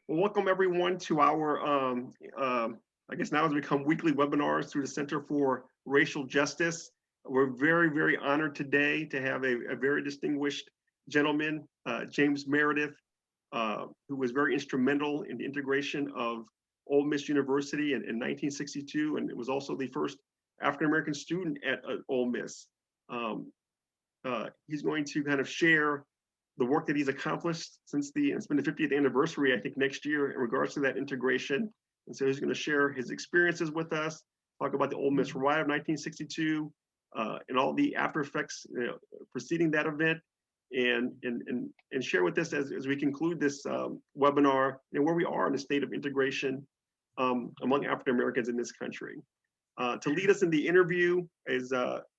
Well, welcome everyone to our, I guess now it's become weekly webinars through the Center for Racial Justice. We're very, very honored today to have a very distinguished gentleman, James Meredith, who was very instrumental in the integration of Ole Miss University in 1962, and it was also the first African-American student at Ole Miss. He's going to kind of share the work that he's accomplished since it's been the 50th anniversary, I think, next year in regards to that integration. And so he's going to share his experiences with us, talk about the Ole Miss riot of 1962, and all the after effects preceding that event, and share with us as we conclude this webinar and where we are in the state of integration among African Americans in this country. To lead us in the interview is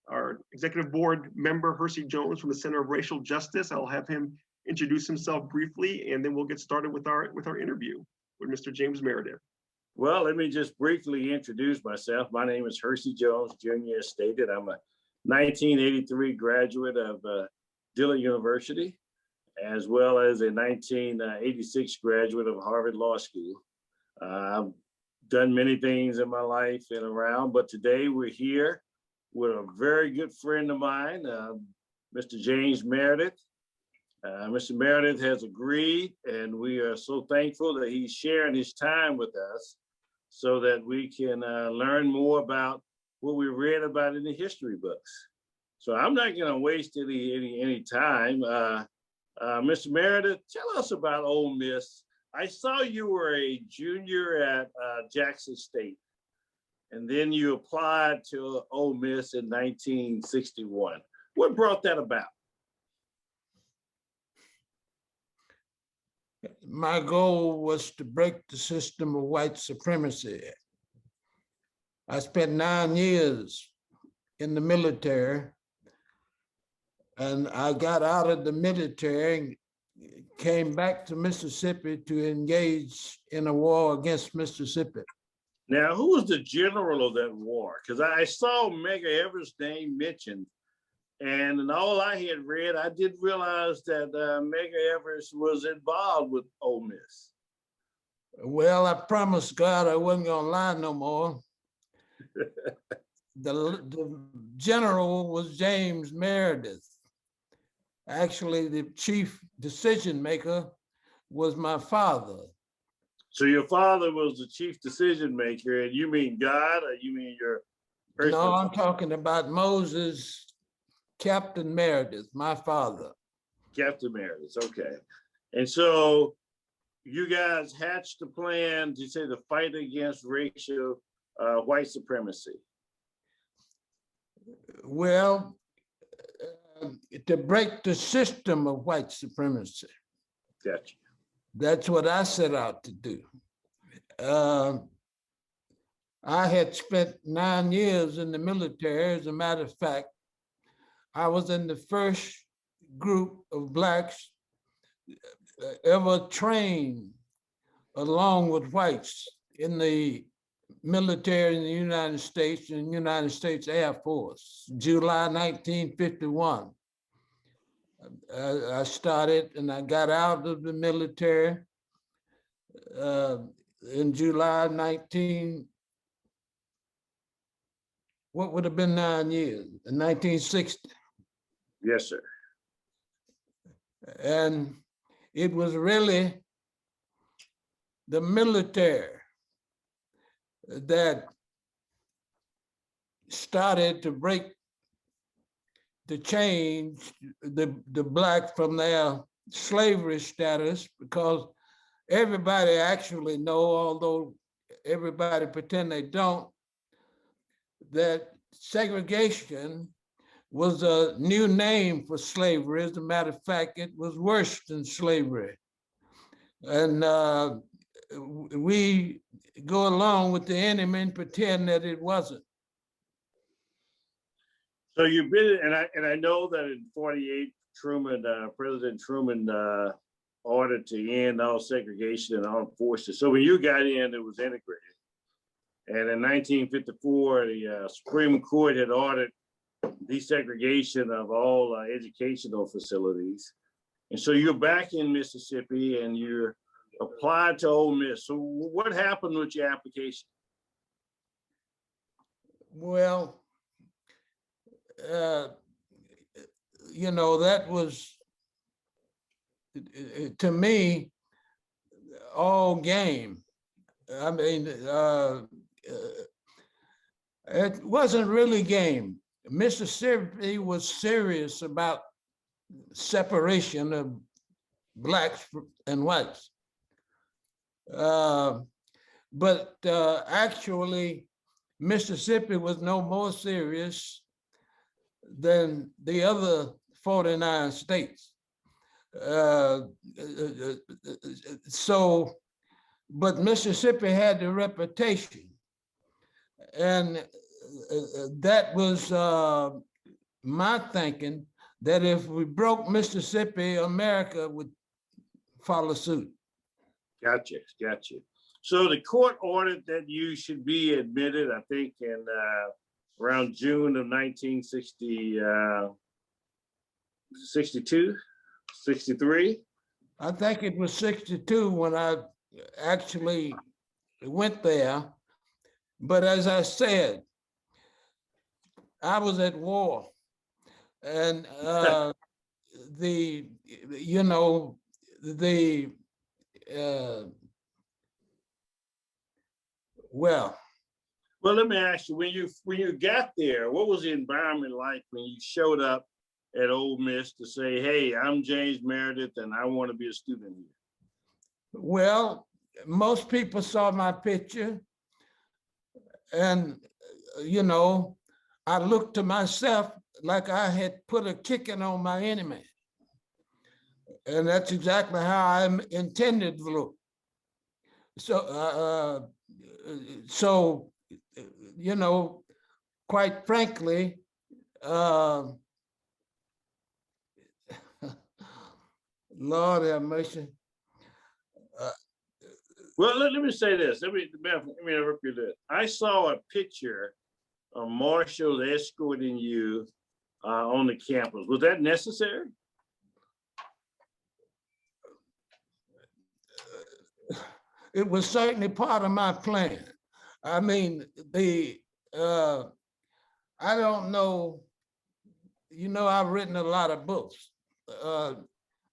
our executive board member, Hersy Jones from the Center of Racial Justice. I'll have him introduce himself briefly, and then we'll get started with our interview with Mr. James Meredith. Well, let me just briefly introduce myself. My name is Hersy Jones Jr. as stated. I'm a 1983 graduate of Dillard University, as well as a 1986 graduate of Harvard Law School. I've done many things in my life and around, but today we're here with a very good friend of mine, Mr. James Meredith. Mr. Meredith has agreed, and we are so thankful that he's sharing his time with us so that we can learn more about what we read about in the history books. So I'm not going to waste any time. Mr. Meredith, tell us about Ole Miss. I saw you were a junior at Jackson State, and then you applied to Ole Miss in 1961. What brought that about? My goal was to break the system of white supremacy. I spent 9 years in the military, and I got out of the military and came back to Mississippi to engage in a war against Mississippi. Now, who was the general of that war? Because I saw Medgar Evers' name mentioned, and in all I had read, I did realize that Medgar Evers was involved with Ole Miss. Well, I promised God I wasn't going to lie no more. The general was James Meredith. Actually, the chief decision maker was my father. So your father was the chief decision maker, and you mean God, or you mean your personal? No, I'm talking about Moses, Captain Meredith, my father. Captain Meredith, okay. And so you guys hatched the plan to say the fight against racial white supremacy. Well, to break the system of white supremacy. Gotcha. That's what I set out to do. I had spent 9 years in the military. As a matter of fact, I was in the first group of Blacks ever trained along with whites in the military in the United States and United States Air Force, July 1951. I started and I got out of the military in July 19, what would have been 9 years, in 1960. Yes, sir. And it was really the military that started to break the change, the Black from their slavery status, because everybody actually know, although everybody pretend they don't, that segregation was a new name for slavery. As a matter of fact, it was worse than slavery. And we go along with the enemy and pretend that it wasn't. So you've been, and I know that in 48, Truman, President Truman ordered to end all segregation in armed forces. So when you got in, it was integrated. And in 1954, the Supreme Court had ordered desegregation of all educational facilities. And so you're back in Mississippi, and you're applied to Ole Miss. So what happened with your application? Well, you know, that was, to me, all game. I mean, it wasn't really game. Mississippi was serious about separation of blacks and whites. But actually, Mississippi was no more serious than the other 49 states. So, but Mississippi had the reputation, and that was my thinking, that if we broke Mississippi, America would follow suit. Gotcha. So the court ordered that you should be admitted, I think, in around June of 1962, 63. I think it was 62 when I actually went there. But as I said, I was at war, and well, let me ask you, when you got there, what was the environment like when you showed up at Ole Miss to say, hey, I'm James Meredith and I want to be a student here? Well, most people saw my picture, and you know, I looked to myself like I had put a kicking on my enemy. And that's exactly how I intended to look. So, you know, quite frankly, Lord have mercy. Well, let me say this. Let me interrupt you there. I saw a picture of marshals escorting you on the campus. Was that necessary? It was certainly part of my plan. I mean, I don't know, you know, I've written a lot of books,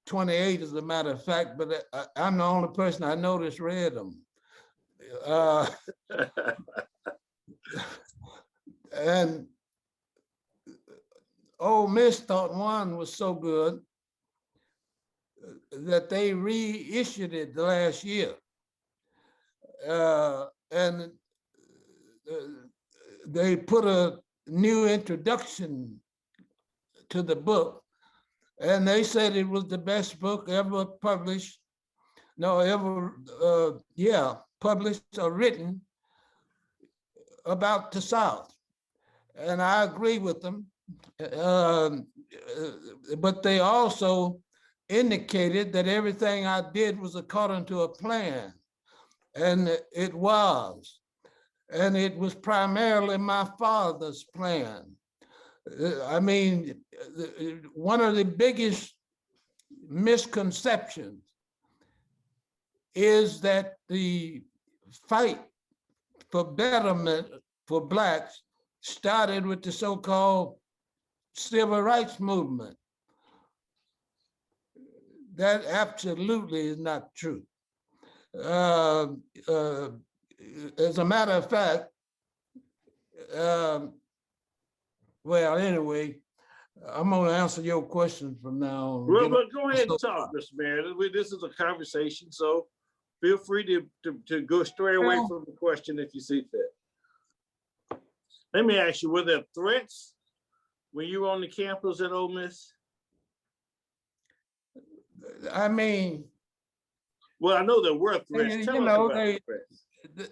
28 as a matter of fact, but I'm the only person I know that's read them. And Ole Miss thought one was so good that they reissued it the last year. And they put a new introduction to the book, and they said it was the best book ever published, published or written about the South. And I agree with them. But they also indicated that everything I did was according to a plan. And it was. And it was primarily my father's plan. I mean, one of the biggest misconceptions is that the fight for betterment for blacks started with the so-called civil rights movement. That absolutely is not true. As a matter of fact, well, anyway, I'm going to answer your question from now on. Well, but go ahead and talk, Mr. Meredith. This is a conversation, so feel free to go stray away from the question if you see fit. Let me ask you, were there threats when you were on the campus at Ole Miss? I mean, well, I know there were threats. Tell us about threats.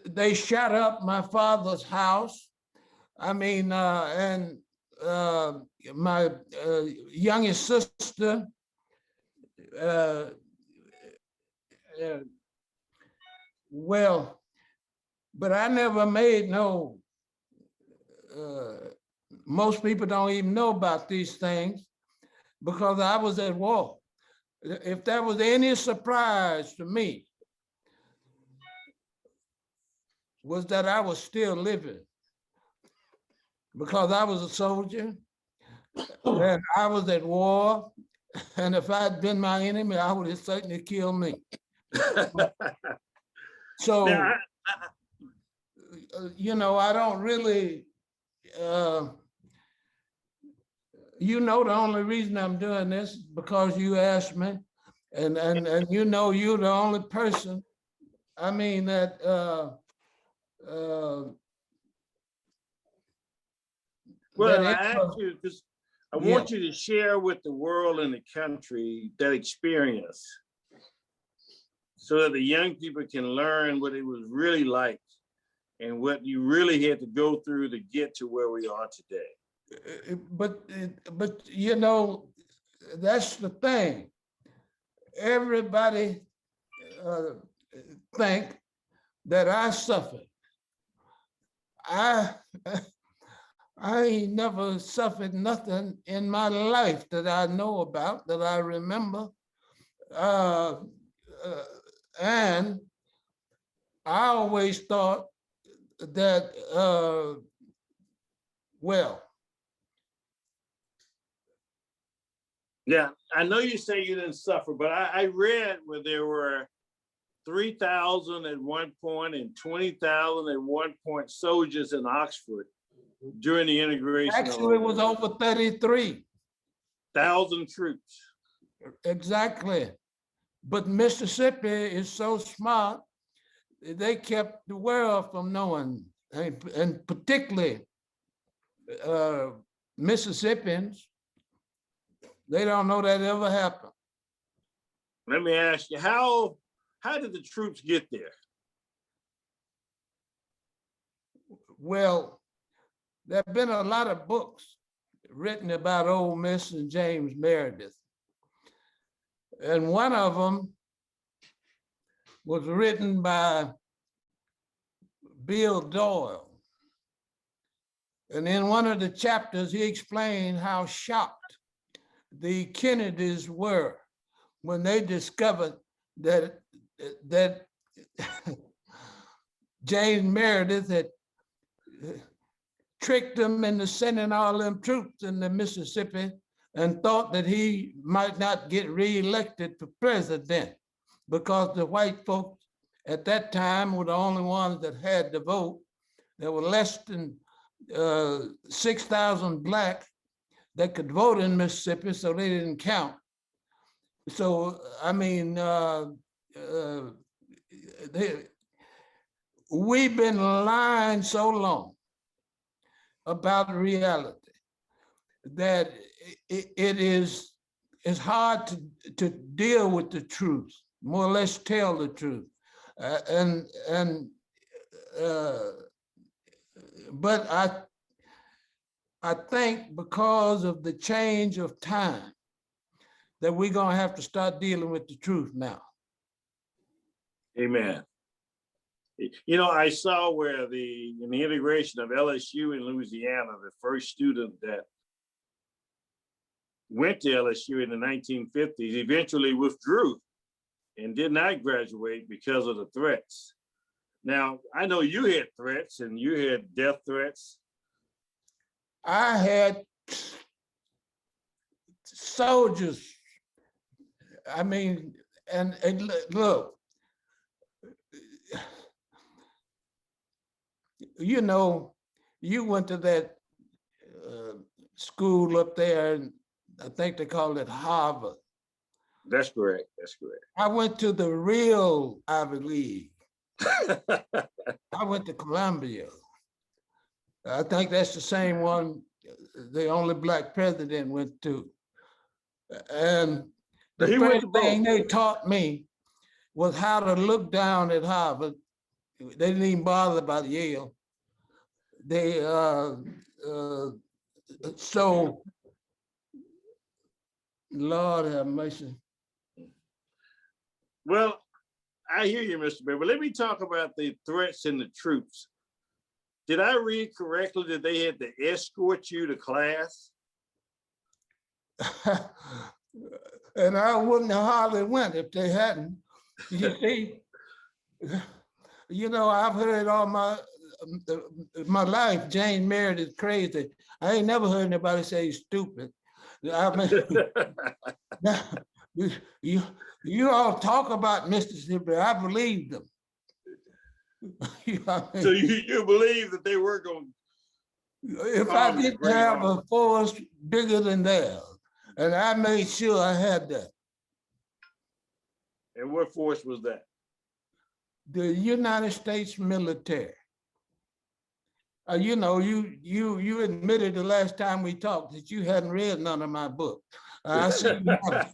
They shot up my father's house. I mean, and my youngest sister, well, but I never made no, most people don't even know about these things because I was at war. If there was any surprise to me, was that I was still living because I was a soldier and I was at war. And if I'd been my enemy, I would have certainly killed me. So, Now, you know, I don't really, you know, the only reason I'm doing this is because you asked me, and you know, you're the only person, I mean, that well, that I asked you because I yeah. want you to share with the world and the country that experience so that the young people can learn what it was really like and what you really had to go through to get to where we are today. But you know, that's the thing. Everybody think that I suffered. I ain't never suffered nothing in my life that I know about, that I remember. And I always thought that, well, Yeah, I know you say you didn't suffer, but I read where there were 3,000 at one point and 20,000 at one point soldiers in Oxford during the integration. actually it was over 33,000 troops. Exactly. But Mississippi is so smart, they kept the world from knowing, and particularly Mississippians, they don't know that ever happened. Let me ask you, how did the troops get there? Well, there have been a lot of books written about Ole Miss and James Meredith. And one of them was written by Bill Doyle. And in one of the chapters, he explained how shocked the Kennedys were when they discovered that James Meredith had tricked them into sending all them troops into Mississippi and thought that he might not get reelected for president because the white folks at that time were the only ones that had the vote. There were less than 6,000 black that could vote in Mississippi, so they didn't count. So, I mean, we've been lying so long about reality that it's hard to deal with the truth, more or less tell the truth. But I think because of the change of time that we're gonna have to start dealing with the truth now. Amen. You know, I saw where in the integration of LSU in Louisiana, the first student that went to LSU in the 1950s eventually withdrew and did not graduate because of the threats. Now, I know you had threats and you had death threats. I had soldiers. I mean, and look, you know, you went to that school up there, and I think they call it Harvard. That's correct. That's correct. I went to the real Ivy League. I went to Columbia. I think that's the same one the only black president went to. And the first thing they taught me was how to look down at Harvard. They didn't even bother about Yale. They, so, Lord have mercy. Well, I hear you, Mr. Bear, but let me talk about the threats and the troops. Did I read correctly that they had to escort you to class? And I wouldn't have hardly went if they hadn't. You see, You know, I've heard all my life, James Meredith crazy. I ain't never heard anybody say he's stupid. I mean, you all talk about Mississippi. I believe them. You know what I So mean? you believe that they were going? If I didn't have a force bigger than theirs, and I made sure I had that. And what force was that? The United States military. You know, you admitted the last time we talked that you hadn't read none of my book. I see you haven't.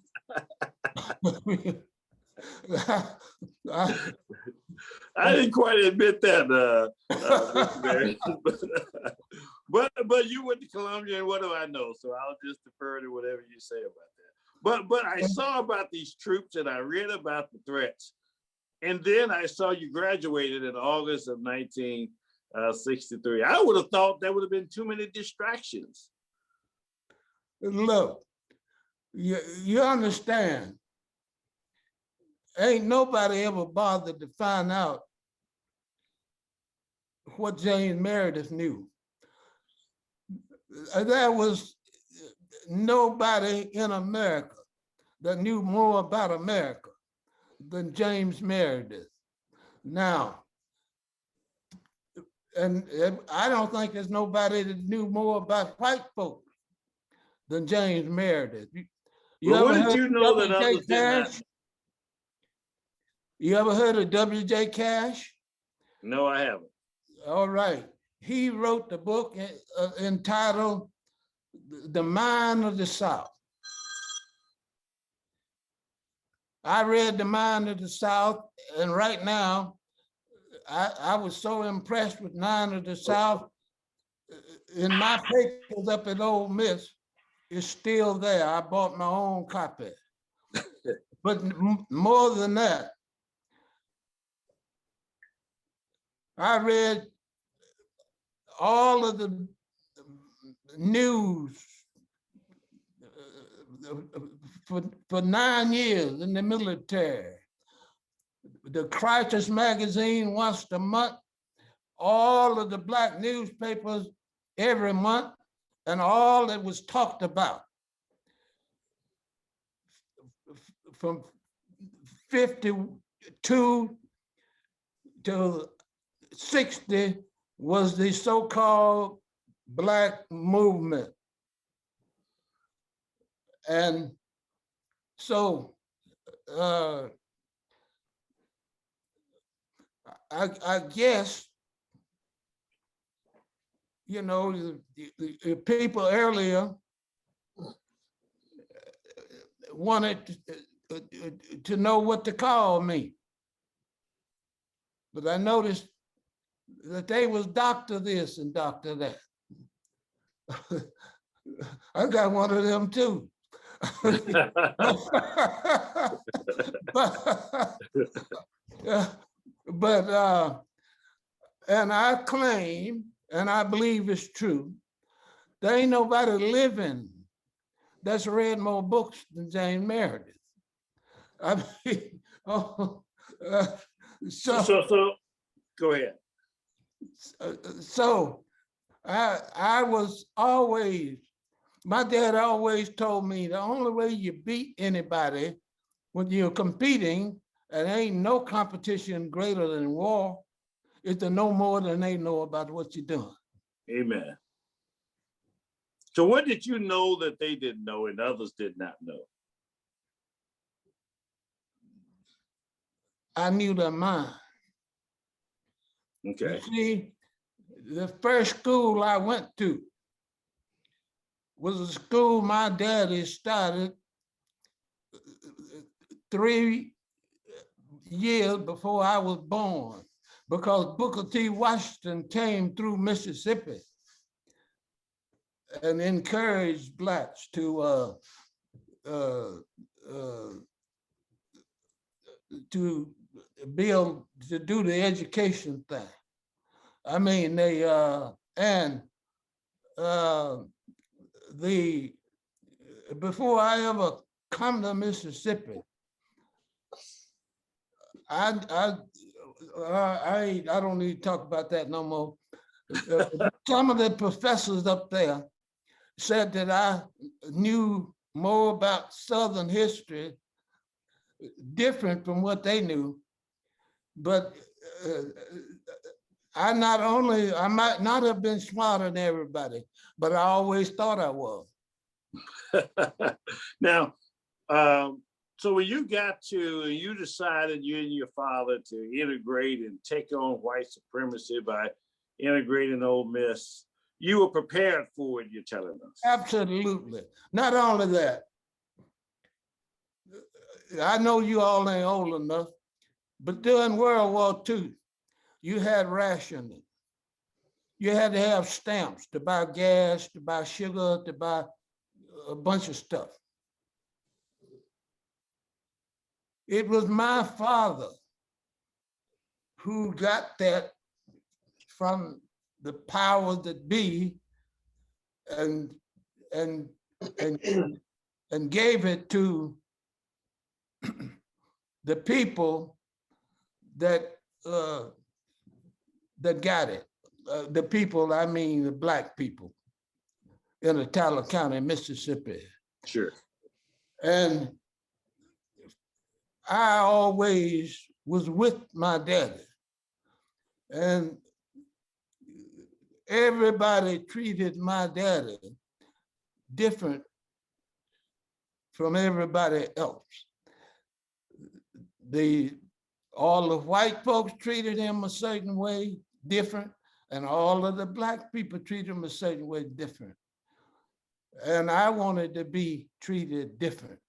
I didn't quite admit that, Mr. Barry. but you went to Columbia, and what do I know? So I'll just defer to whatever you say about that. But I saw about these troops, and I read about the threats, and then I saw you graduated in August of 1963. I would have thought that would have been too many distractions. Look, you understand. Ain't nobody ever bothered to find out what James Meredith knew. There was nobody in America that knew more about America than James Meredith. Now, and I don't think there's nobody that knew more about white folks than James Meredith. Well, what did you know that others did not? You ever heard of W.J. Cash? No, I haven't. All right. He wrote the book entitled The Mind of the South. I read The Mind of the South, and right now, I was so impressed with Mind of the South. In my papers up at Ole Miss, it's still there. I bought my own copy. But more than that, I read all of the news for 9 years in the military. The Crisis magazine once a month, all of the black newspapers every month, and all that was talked about. From 52 to 60 was the so-called Black movement. And so I guess, you know, the people earlier wanted to know what to call me. But I noticed that they was doctor this and doctor that. I got one of them too. but and I claim, and I believe it's true, there ain't nobody living that's read more books than James Meredith. I mean, so go ahead. So I was always, my dad always told me the only way you beat anybody when you're competing, and ain't no competition greater than war, is to know more than they know about what you're doing. Amen. So what did you know that they didn't know and others did not know? I knew their mind. Okay. You see, the first school I went to was a school my daddy started 3 years before I was born, because Booker T. Washington came through Mississippi and encouraged blacks to do the education thing. I mean, they before I ever come to Mississippi, I I don't need to talk about that no more. Some of the professors up there said that I knew more about Southern history, different from what they knew. But I might not have been smarter than everybody, but I always thought I was. Now, so when you you decided you and your father to integrate and take on white supremacy by integrating Ole Miss, you were prepared for it, you're telling us. Absolutely. Not only that, I know you all ain't old enough, but during World War II, you had rationing. You had to have stamps to buy gas, to buy sugar, to buy a bunch of stuff. It was my father who got that from the powers that be and gave it to the people that got it. The people, I mean the Black people in Untitled County, Mississippi. Sure. And I always was with my daddy. And everybody treated my daddy different from everybody else. All the white folks treated him a certain way, different, and all of the Black people treated him a certain way, different. And I wanted to be treated different.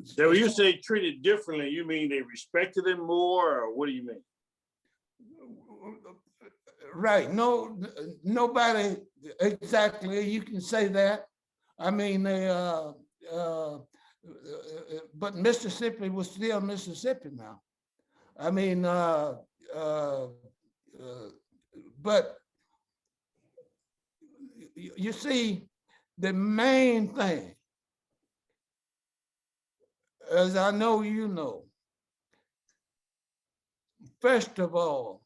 So when you say treated differently, you mean they respected him more, or what do you mean? Right, nobody exactly, you can say that. I mean, but Mississippi was still Mississippi now. I mean, but you see, the main thing, as I know you know, first of all,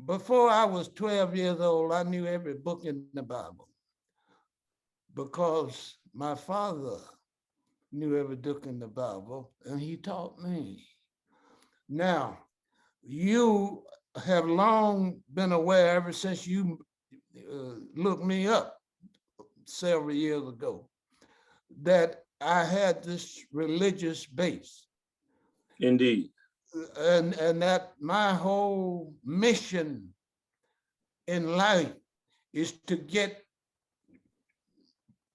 before I was 12 years old, I knew every book in the Bible because my father knew every book in the Bible and he taught me. Now, you have long been aware ever since you looked me up several years ago that I had this religious base. Indeed. And that my whole mission in life is to get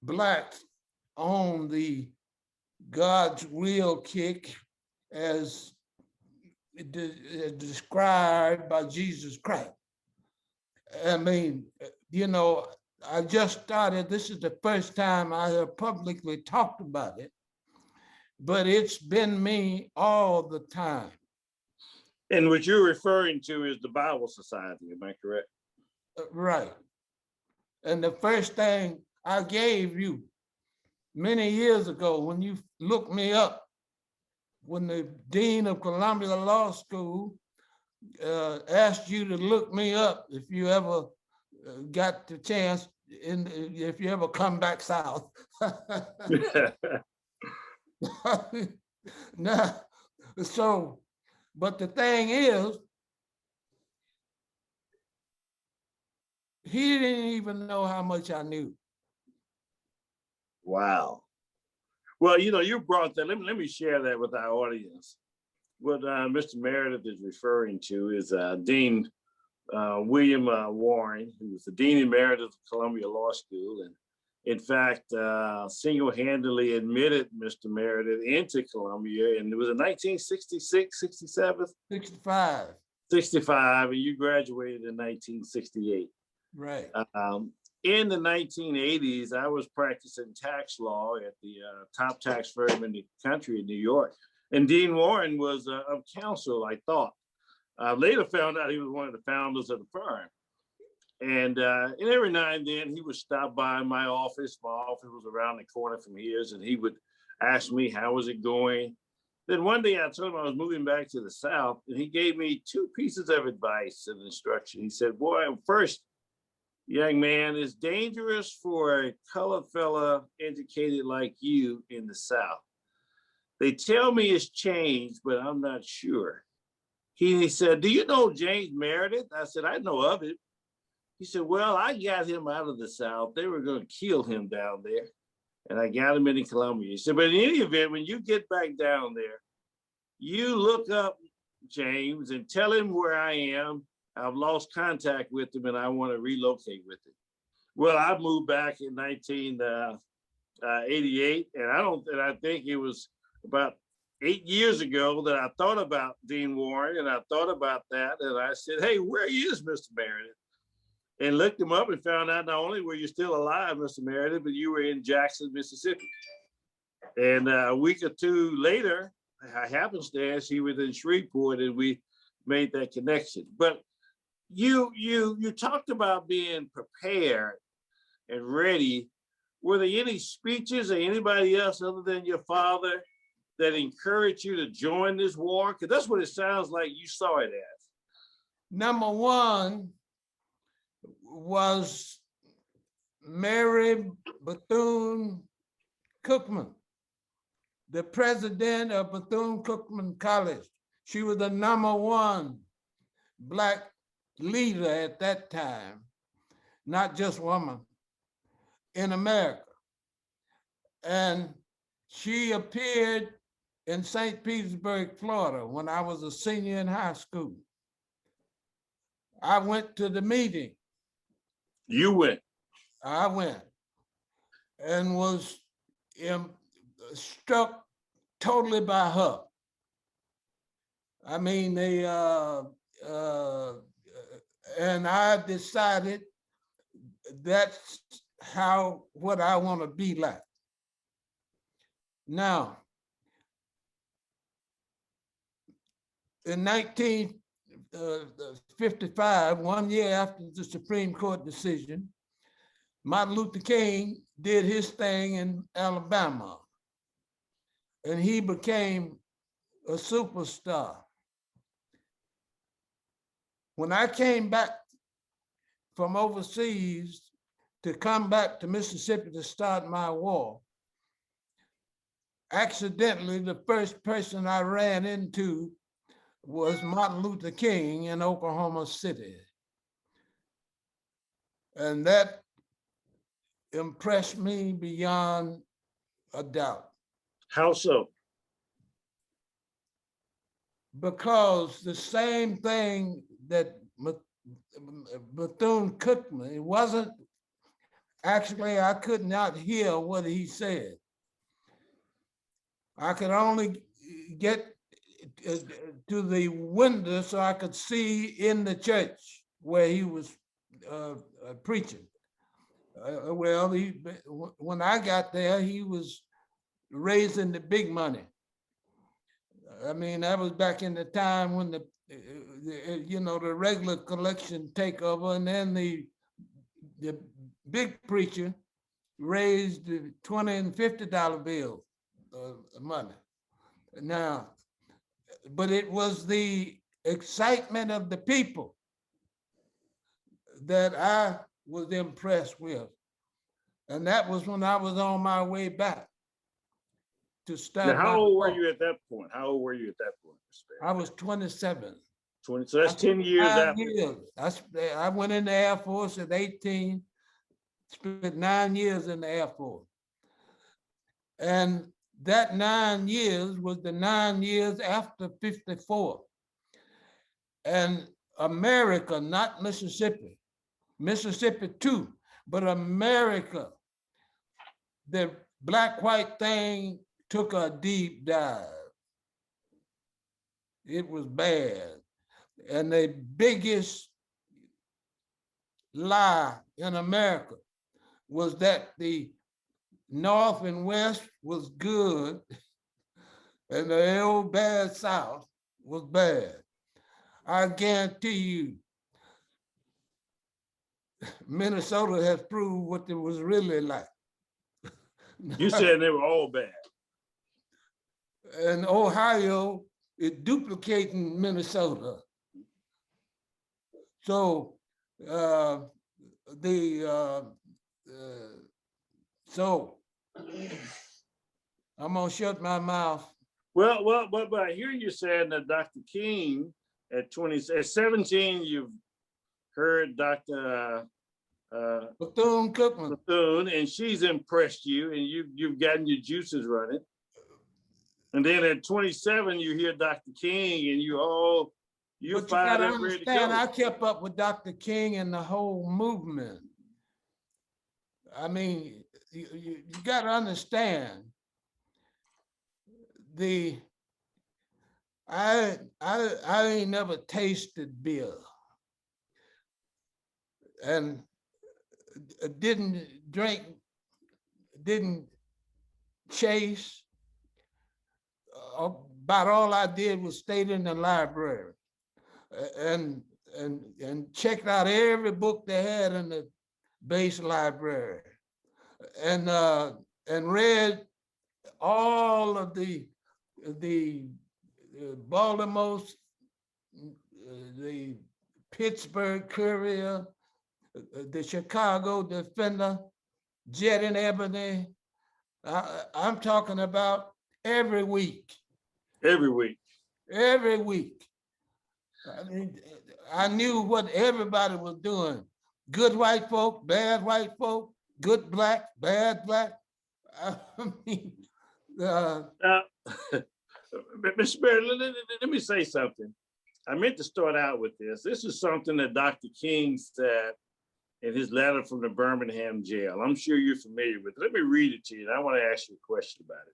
Blacks on the God's will kick as described by Jesus Christ. I mean, you know, I just started, this is the first time I have publicly talked about it, but it's been me all the time. And what you're referring to is the Bible Society, am I correct? Right. And the first thing I gave you many years ago when you looked me up, when the Dean of Columbia Law School asked you to look me up if you ever got the chance, if you ever come back south. Now, so, but the thing is, he didn't even know how much I knew. Wow. Well, you know, you brought that. Let me share that with our audience. What Mr. Meredith is referring to is Dean William Warren, who was the Dean Emeritus of Columbia Law School, and in fact, single-handedly admitted Mr. Meredith into Columbia, and it was in 1966, 67? 65. 65, and you graduated in 1968. Right. In the 1980s, I was practicing tax law at the top tax firm in the country in New York. And Dean Warren was of counsel, I thought. I later found out he was one of the founders of the firm. And every now and then he would stop by my office. My office was around the corner from his, and he would ask me, how was it going? Then one day I told him I was moving back to the South, and he gave me two pieces of advice and instruction. He said, boy, first, young man, it's dangerous for a colored fella educated like you in the South. They tell me it's changed, but I'm not sure. He said, do you know James Meredith? I said, I know of it. He said, well, I got him out of the South. They were going to kill him down there. And I got him in Columbia. He said, but in any event, when you get back down there, you look up James and tell him where I am. I've lost contact with him and I want to relocate with him. Well, I moved back in 1988, and I think it was about 8 years ago that I thought about Dean Warren, and I thought about that, and I said, hey, where is Mr. Meredith? And looked him up and found out not only were you still alive, Mr. Meredith, but you were in Jackson, Mississippi. And a week or two later, happenstance, he was in Shreveport, and we made that connection. But you talked about being prepared and ready. Were there any speeches or anybody else other than your father that encouraged you to join this war? Because that's what it sounds like you saw it as. Number one was Mary Bethune-Cookman, the president of Bethune-Cookman College. She was the #1 Black leader at that time, not just woman, in America. And she appeared in St. Petersburg, Florida, when I was a senior in high school. I went to the meeting. You went. I went and was struck totally by her. I mean, and I decided that's what I want to be like. Now, in 1955, 1 year after the Supreme Court decision, Martin Luther King did his thing in Alabama, and he became a superstar. When I came back from overseas to come back to Mississippi to start my war, accidentally, the first person I ran into was Martin Luther King in Oklahoma City. And that impressed me beyond a doubt. How so? Because the same thing that Bethune-Cookman, it wasn't, actually, I could not hear what he said. I could only get to the window so I could see in the church where he was preaching. Well, when I got there, he was raising the big money. I mean, that was back in the time when the regular collection take over, and then the big preacher raised the $20 and $50 bills of money. Now, but it was the excitement of the people that I was impressed with. And that was when I was on my way back to start. Now, how old were you at that point? How old were you at that point? I was 27. 20, so that's 10 years after. Years. I went in the Air Force at 18, spent 9 years in the Air Force. And that 9 years was the 9 years after 54. And America, not Mississippi, Mississippi too, but America, the black-white thing took a deep dive. It was bad. And the biggest lie in America was that the North and West was good and the old bad South was bad. I guarantee you, Minnesota has proved what it was really like. You said they were all bad. and Ohio is duplicating Minnesota. So so I'm gonna shut my mouth. But I hear you saying that Dr. King at 17, you've heard Dr. Bethune-Cookman. Bethune, and she's impressed you, and you've gotten your juices running. And then at 27, you hear Dr. King, and you fired up, ready to go. I kept up with Dr. King and the whole movement. I mean, you got to understand I ain't never tasted beer and didn't chase. About all I did was stayed in the library and checked out every book they had in the base library and read all of the Baltimore, the Pittsburgh Courier, the Chicago Defender, Jet and Ebony. I'm talking about every week. Every week. Every week. I mean, I knew what everybody was doing. Good white folk, bad white folk, good black, bad black. I mean, Mr. Meredith, let me say something. I meant to start out with this. This is something that Dr. King said in his letter from the Birmingham jail. I'm sure you're familiar with it. Let me read it to you, and I want to ask you a question about it.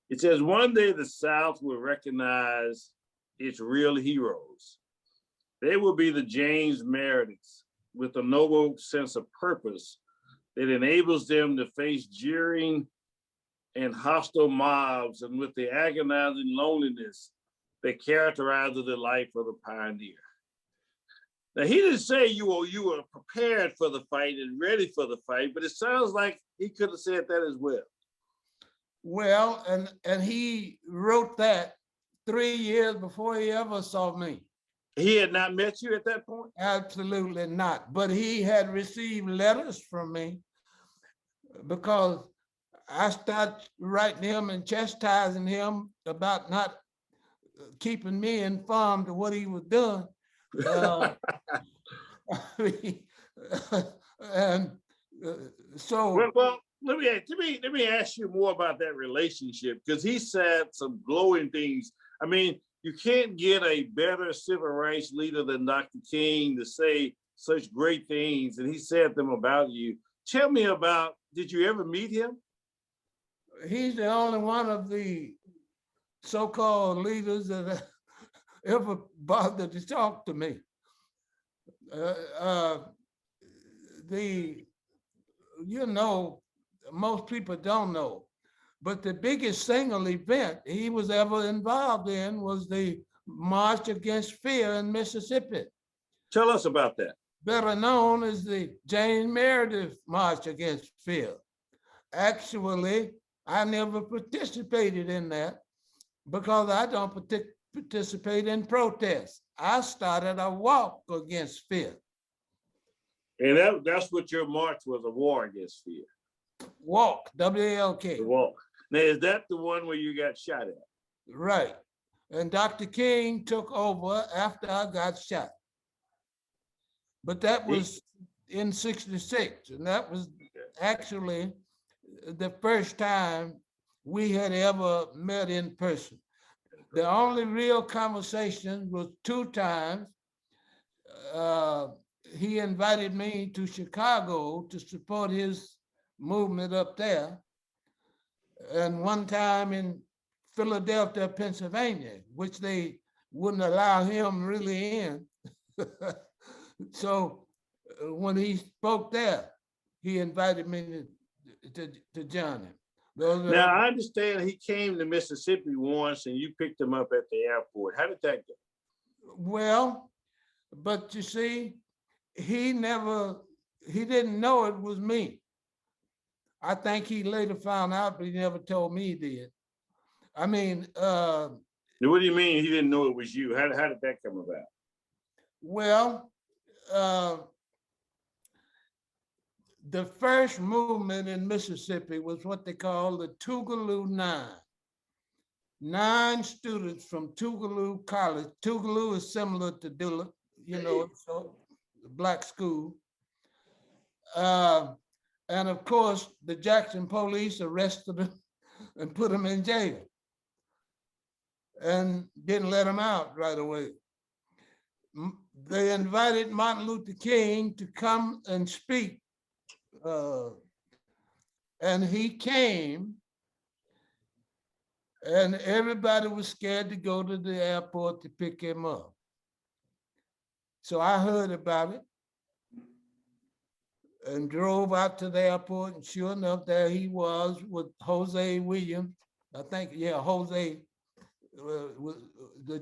It says, one day the South will recognize its real heroes. They will be the James Merediths with a noble sense of purpose that enables them to face jeering and hostile mobs, and with the agonizing loneliness that characterizes the life of the pioneer. Now, he didn't say you were prepared for the fight and ready for the fight, but it sounds like he could have said that as well. Well, and he wrote that 3 years before he ever saw me. He had not met you at that point? Absolutely not. But he had received letters from me because I started writing him and chastising him about not keeping me informed of what he was doing. So well, let me ask you more about that relationship, because he said some glowing things. I mean, you can't get a better civil rights leader than Dr. King to say such great things, and he said them about you. Tell me about, did you ever meet him? He's the only one of the so-called leaders that ever bothered to talk to me. Most people don't know, but the biggest single event he was ever involved in was the March Against Fear in Mississippi. Tell us about that. Better known as the James Meredith March Against Fear. Actually, I never participated in that because I don't participate in protests. I started a walk against fear. And that's what your march was, a war against fear. Walk, W-A-L-K. The walk. Now, is that the one where you got shot at? Right. And Dr. King took over after I got shot. But that was in '66, and that was actually the first time we had ever met in person. The only real conversation was 2 times. He invited me to Chicago to support his movement up there, and 1 time in Philadelphia, Pennsylvania, which they wouldn't allow him really in. So when he spoke there, he invited me to join him. Now, I understand he came to Mississippi once and you picked him up at the airport. How did that go? Well, but you see, he didn't know it was me. I think he later found out, but he never told me he did. I mean, What do you mean he didn't know it was you? How did that come about? well, the first movement in Mississippi was what they call the Tougaloo Nine. 9 students from Tougaloo College. Tougaloo is similar to Dillard, you know, so the black school. And of course, the Jackson police arrested him and put him in jail and didn't let him out right away. They invited Martin Luther King to come and speak. And he came, and everybody was scared to go to the airport to pick him up. So I heard about it and drove out to the airport, and sure enough, there he was with Jose Williams. I think, yeah, Jose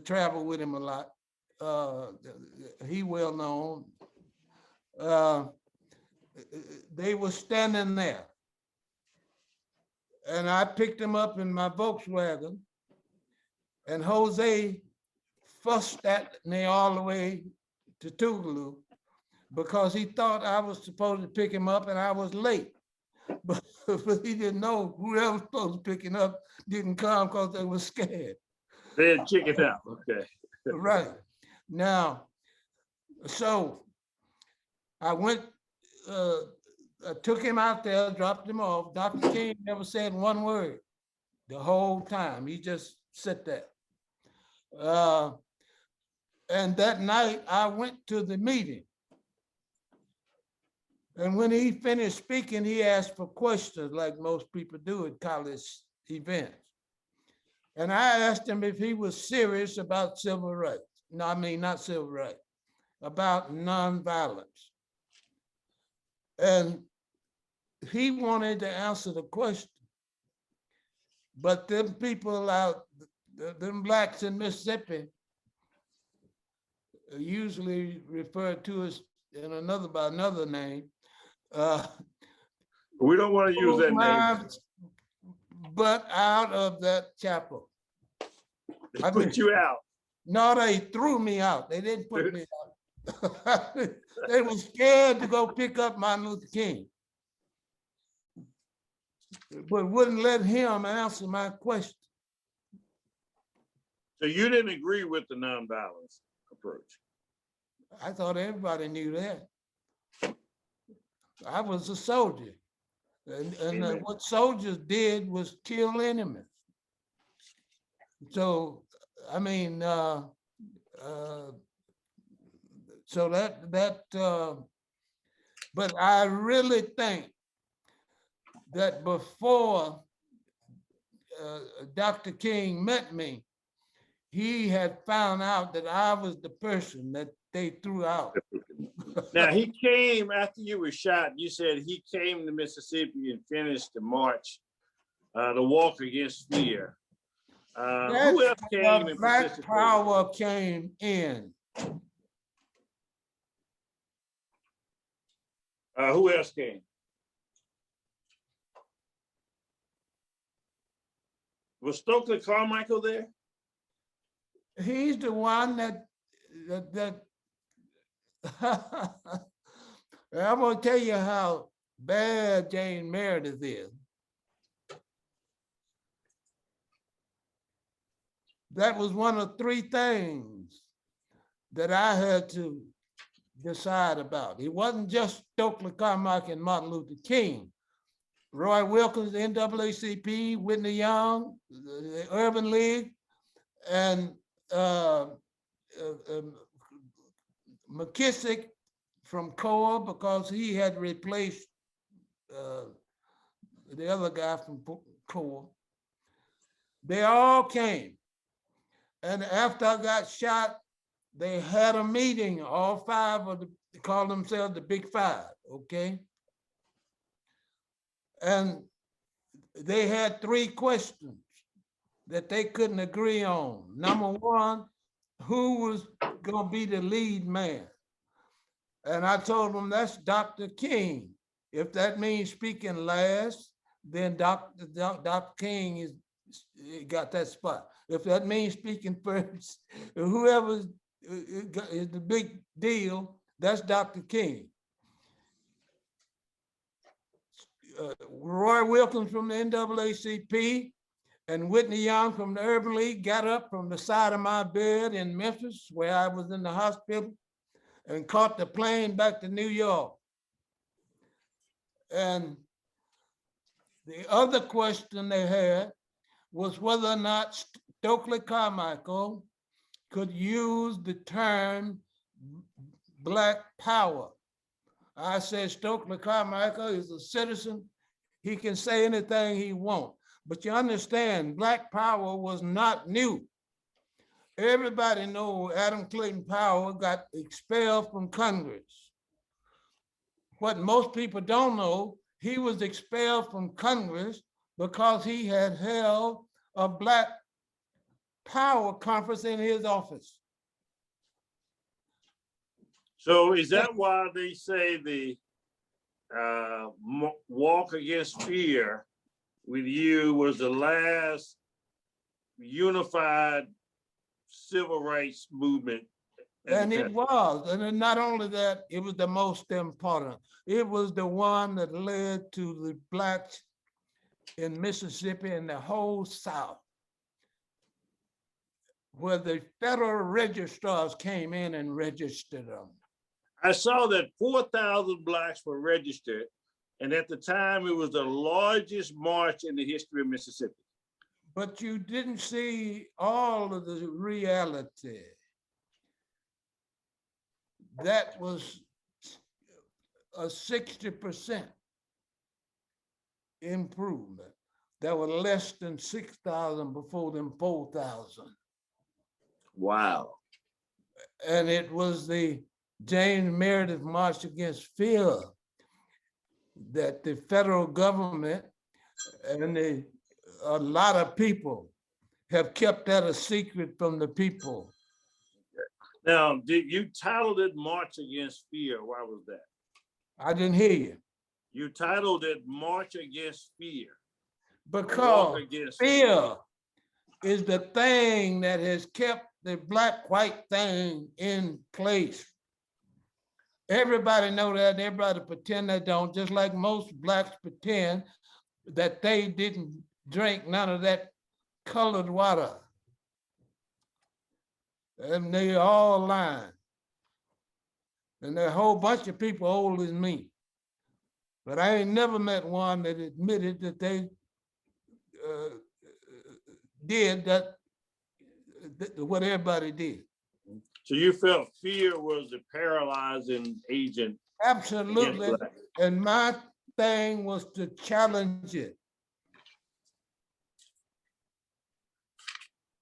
traveled with him a lot. He well known. They were standing there, and I picked him up in my Volkswagen, and Jose fussed at me all the way to Tougaloo because he thought I was supposed to pick him up and I was late. But he didn't know whoever was supposed to pick him up didn't come because they were scared. They had chickened out. Okay. Right. Now, so I went, I took him out there, dropped him off. Dr. King never said one word the whole time. He just sat there. And that night I went to the meeting. And when he finished speaking, he asked for questions like most people do at college events. And I asked him if he was serious about civil rights. No, I mean, not civil rights, about nonviolence. And he wanted to answer the question. But them people out, them blacks in Mississippi, usually referred to as by another name. We don't want to use that name. But out of that chapel. They put you out. No, they threw me out. They didn't put me out. They were scared to go pick up Martin Luther King, but wouldn't let him answer my question. So you didn't agree with the nonviolence approach? I thought everybody knew that. I was a soldier. And what soldiers did was kill enemies. So, I mean, so but I really think that before Dr. King met me, he had found out that I was the person that they threw out. Now, he came after you were shot. You said he came to Mississippi and finished the march, the walk against fear. Who else came and Black Power came in. Who else came? Was Stokely Carmichael there? He's the one that I'm gonna tell you how bad James Meredith is. That was one of 3 things that I had to decide about. It wasn't just Stokely Carmichael and Martin Luther King. Roy Wilkins, the NAACP, Whitney Young, the Urban League, and McKissick from CORE, because he had replaced the other guy from CORE. They all came. And after I got shot, they had a meeting, all 5 of they call themselves the Big 5, okay? And they had 3 questions that they couldn't agree on. Number 1, who was gonna be the lead man? And I told them that's Dr. King. If that means speaking last, then Dr. King got that spot. If that means speaking first, whoever is the big deal, that's Dr. King. Roy Wilkins from the NAACP and Whitney Young from the Urban League got up from the side of my bed in Memphis, where I was in the hospital, and caught the plane back to New York. And the other question they had was whether or not Stokely Carmichael could use the term Black power. I said Stokely Carmichael is a citizen. He can say anything he wants. But you understand, Black power was not new. Everybody knows Adam Clayton Powell got expelled from Congress. What most people don't know, he was expelled from Congress because he had held a Black Power conference in his office. So is that why they say the walk against fear with you was the last unified civil rights movement? And it was, and not only that, it was the most important. It was the one that led to the Blacks in Mississippi and the whole South, where the federal registrars came in and registered them. I saw that 4,000 Blacks were registered, and at the time it was the largest march in the history of Mississippi. But you didn't see all of the reality. That was a 60% improvement. There were less than 6,000 before them 4,000. Wow. And it was the James Meredith March Against Fear that the federal government and a lot of people have kept that a secret from the people. Now, did you titled it March Against Fear? Why was that? I didn't hear you. You titled it March Against Fear. Because fear is the thing that has kept the black-white thing in place. Everybody know that, everybody pretend they don't, just like most Blacks pretend that they didn't drink none of that colored water. And they all lying. And there are a whole bunch of people older than me. But I ain't never met one that admitted that they did that, what everybody did. So you felt fear was a paralyzing agent? Absolutely. And my thing was to challenge it.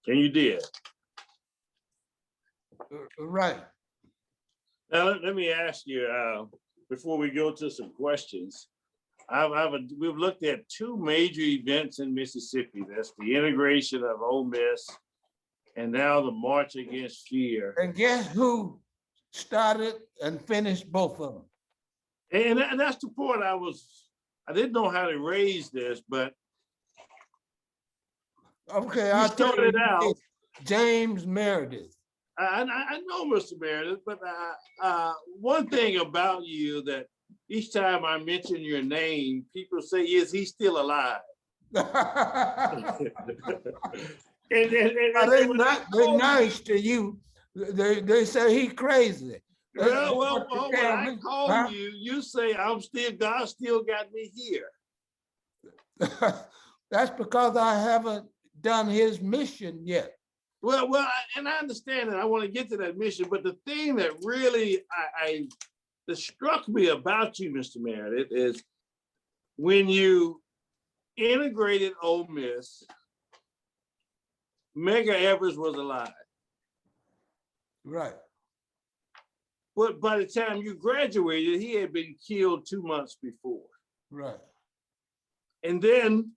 And you did? Right. Now, let me ask you, before we go to some questions, we've looked at two major events in Mississippi. That's the integration of Ole Miss and now the March Against Fear. And guess who started and finished both of them? And that's the point I didn't know how to raise this, but okay, I'll tell you out. James Meredith. I know Mr. Meredith, but one thing about you that each time I mention your name, people say, is he still alive? They're nice to you. They say he crazy. Well, when I call you, you say, God still got me here. That's because I haven't done his mission yet. Well, and I understand that. I want to get to that mission, but the thing that really that struck me about you, Mr. Meredith, is when you integrated Ole Miss, Medgar Evers was alive. Right. But by the time you graduated, he had been killed 2 months before. Right. And then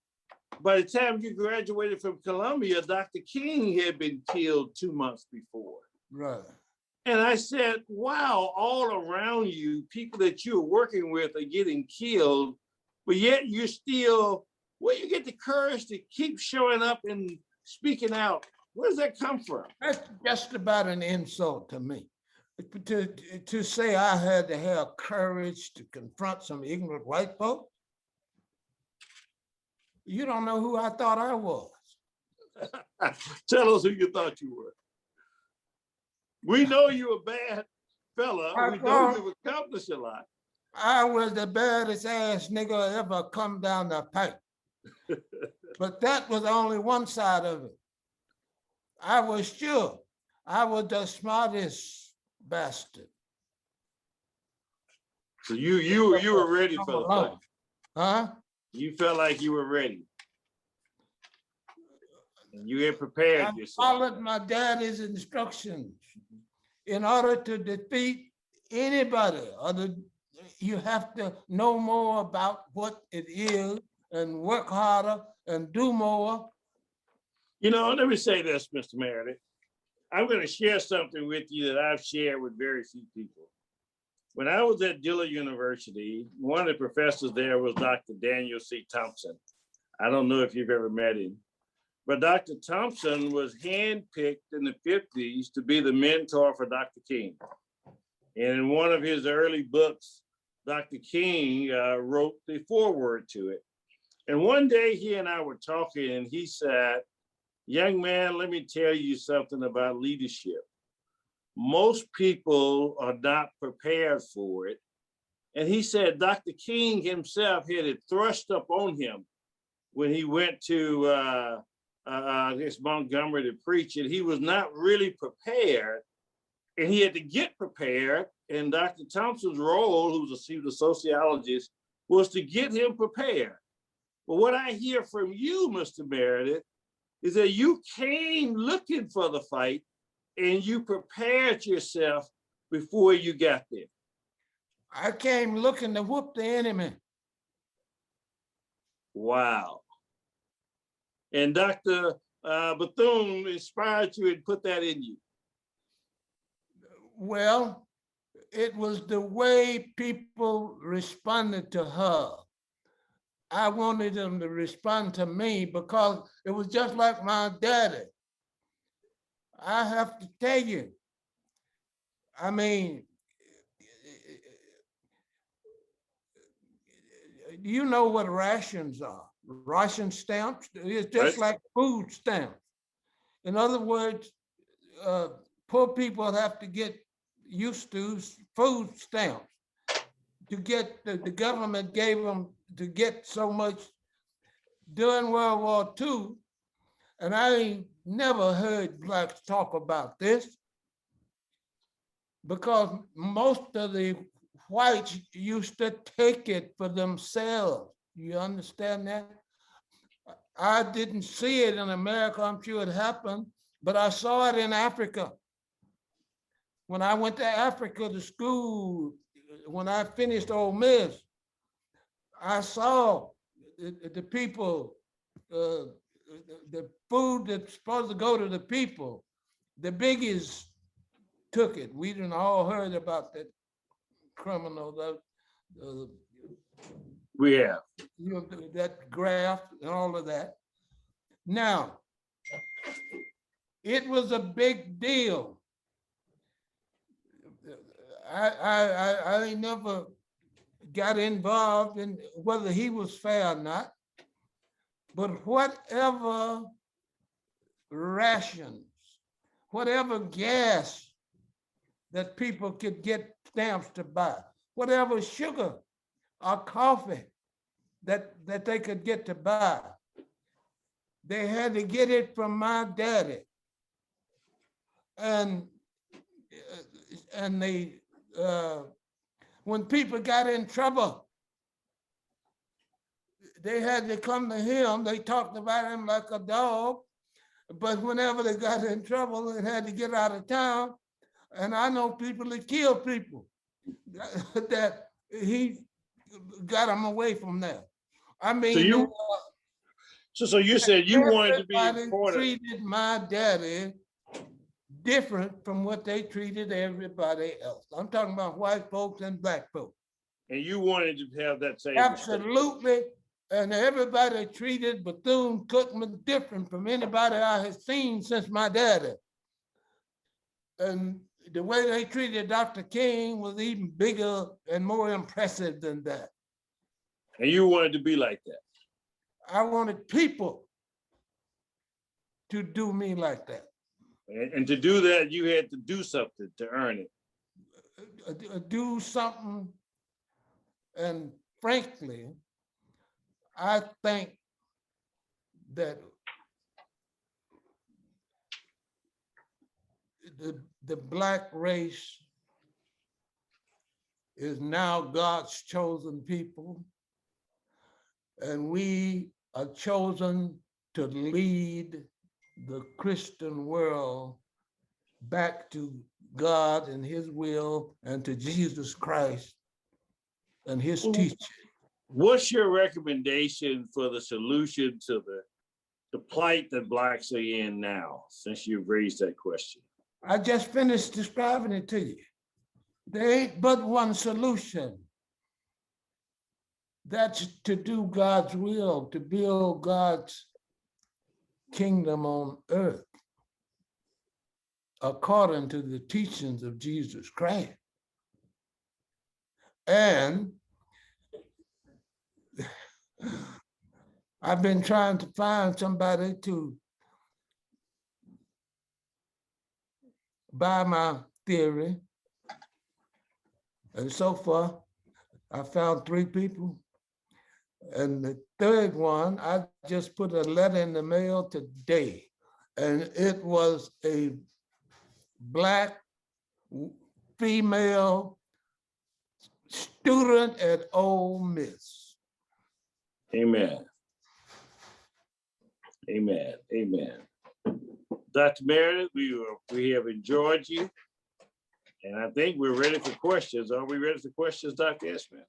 by the time you graduated from Columbia, Dr. King had been killed 2 months before. Right. And I said, wow, all around you, people that you're working with are getting killed, but yet you're still where you get the courage to keep showing up and speaking out? Where does that come from? That's just about an insult to me. To say I had to have courage to confront some ignorant white folks. You don't know who I thought I was. Tell us who you thought you were. We know you're a bad fella. We know you've accomplished a lot. I was the baddest ass nigga ever come down the pipe. But that was only one side of it. I was sure I was the smartest bastard. So you were ready for the fight. Huh? You felt like you were ready. And you had prepared yourself. I followed my daddy's instructions. In order to defeat anybody, you have to know more about what it is and work harder and do more. You know, let me say this, Mr. Meredith. I'm going to share something with you that I've shared with very few people. When I was at Dillard University, one of the professors there was Dr. Daniel C. Thompson. I don't know if you've ever met him, but Dr. Thompson was handpicked in the 50s to be the mentor for Dr. King. And in one of his early books, Dr. King wrote the foreword to it. And one day he and I were talking and he said, "Young man, let me tell you something about leadership. Most people are not prepared for it." And he said Dr. King himself had it thrust up on him when he went to Montgomery to preach it. He was not really prepared, and he had to get prepared. And Dr. Thompson's role, he was a sociologist, was to get him prepared. But what I hear from you, Mr. Meredith, is that you came looking for the fight and you prepared yourself before you got there. I came looking to whoop the enemy. Wow. And Dr. Bethune inspired you and put that in you. Well, it was the way people responded to her. I wanted them to respond to me because it was just like my daddy. I have to tell you, I mean, you know what rations are. Ration stamps, it's just like food stamps. In other words, poor people have to get used to food stamps. To get, the government gave them to get so much during World War II, and I ain't never heard blacks talk about this because most of the whites used to take it for themselves. You understand that? I didn't see it in America, I'm sure it happened, but I saw it in Africa. When I went to Africa to school, when I finished Ole Miss, I saw the people, the food that's supposed to go to the people, the biggies took it. We didn't all heard about that criminal, We have. You know, that graft and all of that. Now, it was a big deal. I never got involved in whether he was fair or not, but whatever rations, whatever gas that people could get stamps to buy, whatever sugar or coffee that they could get to buy, they had to get it from my daddy. And they, when people got in trouble, they had to come to him. They talked about him like a dog, but whenever they got in trouble, they had to get out of town. And I know people that kill people that he got them away from there. I mean, so you said you wanted to be important. Treated my daddy different from what they treated everybody else. I'm talking about white folks and black folks. And you wanted to have that same Absolutely. And everybody treated Bethune-Cookman different from anybody I had seen since my daddy. And the way they treated Dr. King was even bigger and more impressive than that. And you wanted to be like that. I wanted people to do me like that. And to do that, you had to do something to earn it. Do something. And frankly, I think that the Black race is now God's chosen people, and we are chosen to lead the Christian world back to God and his will and to Jesus Christ and his teaching. What's your recommendation for the solution to the plight that Blacks are in now, since you've raised that question? I just finished describing it to you. There ain't but one solution. That's to do God's will, to build God's kingdom on earth according to the teachings of Jesus Christ. And I've been trying to find somebody to buy my theory. And so far, I found 3 people. And the third one, I just put a letter in the mail today. And it was a Black female student at Ole Miss. Amen. Amen. Amen. Dr. Meredith, we have enjoyed you. And I think we're ready for questions. Are we ready for questions, Dr. Esmond?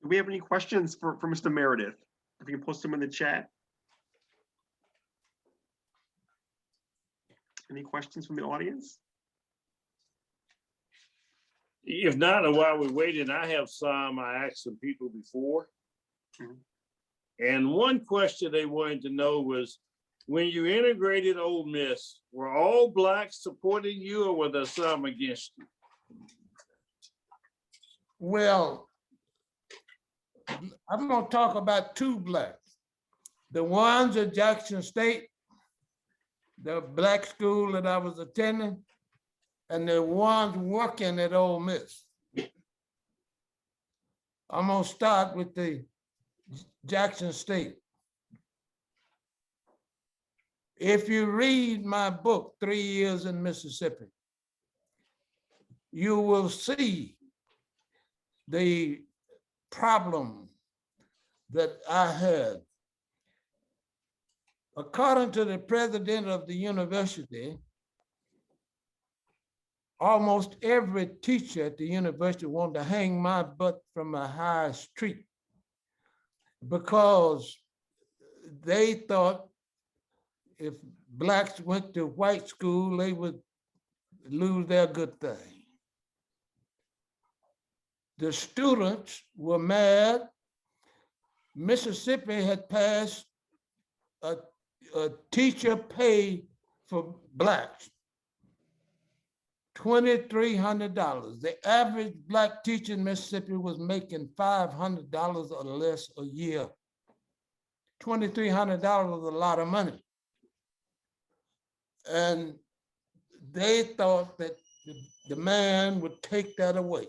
Do we have any questions for Mr. Meredith? If you can post them in the chat. Any questions from the audience? If not, and while we're waiting, I have some I asked some people before. And one question they wanted to know was, when you integrated Ole Miss, were all Blacks supporting you, or were there some against you? Well, I'm going to talk about 2 Blacks. The ones at Jackson State, the Black school that I was attending, and the ones working at Ole Miss. I'm going to start with the Jackson State. If you read my book, 3 Years in Mississippi, you will see the problem that I had. According to the president of the university, almost every teacher at the university wanted to hang my butt from a high street because they thought if Blacks went to white school, they would lose their good thing. The students were mad. Mississippi had passed a teacher pay for Blacks, $2,300. The average Black teacher in Mississippi was making $500 or less a year. $2,300 was a lot of money. And they thought that the man would take that away.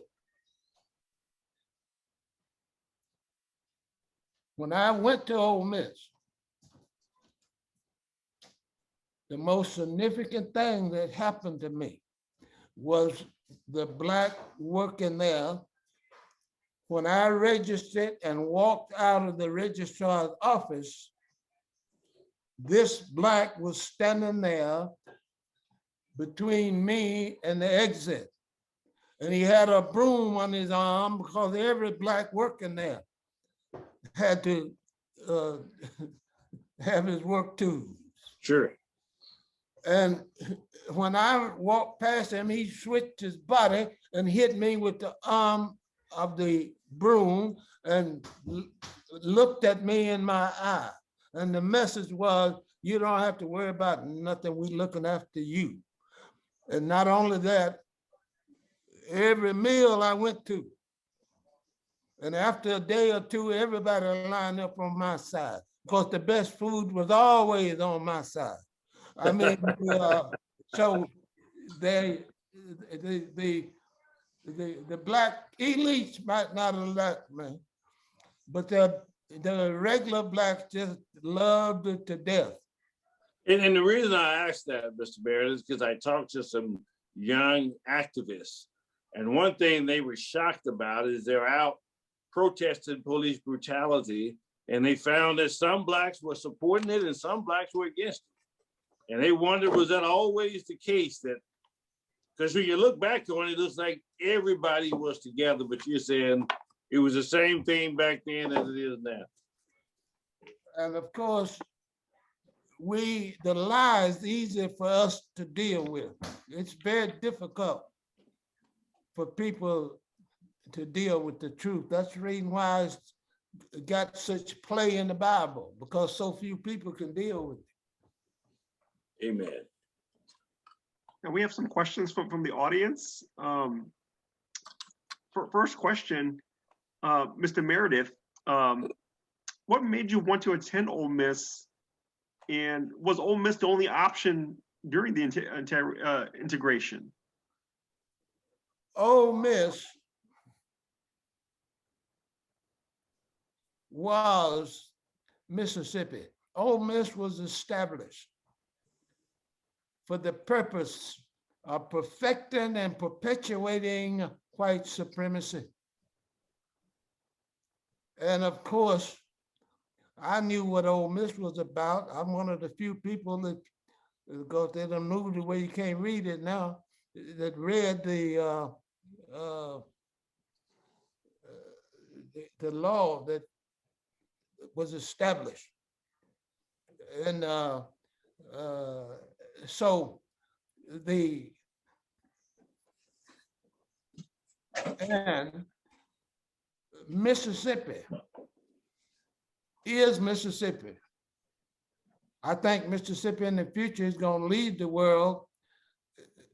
When I went to Ole Miss, the most significant thing that happened to me was the Black working there. When I registered and walked out of the registrar's office, this Black was standing there between me and the exit. And he had a broom on his arm because every Black working there had to have his work tools. Sure. And when I walked past him, he switched his body and hit me with the arm of the broom and looked at me in my eye. And the message was, you don't have to worry about nothing. We're looking after you. And not only that, every meal I went to, and after a day or two, everybody lined up on my side because the best food was always on my side. I mean, so the black elites might not have liked me, but the regular blacks just loved it to death. And the reason I asked that, Mr. Meredith, is because I talked to some young activists. And one thing they were shocked about is they're out protesting police brutality. And they found that some blacks were supporting it and some blacks were against it. And they wondered, was that always the case? That because when you look back on it, it looks like everybody was together, but you're saying it was the same thing back then as it is now. And of course, the lie is easy for us to deal with. It's very difficult for people to deal with the truth. That's the reason why it's got such play in the Bible, because so few people can deal with it. Amen. And we have some questions from the audience. First question, Mr. Meredith, what made you want to attend Ole Miss? And was Ole Miss the only option during the integration? Ole Miss was Mississippi. Ole Miss was established for the purpose of perfecting and perpetuating white supremacy. And of course, I knew what Ole Miss was about. I'm one of the few people that, because they done moved the way you can't read it now, that read the law that was established. And so and Mississippi is Mississippi. I think Mississippi in the future is going to lead the world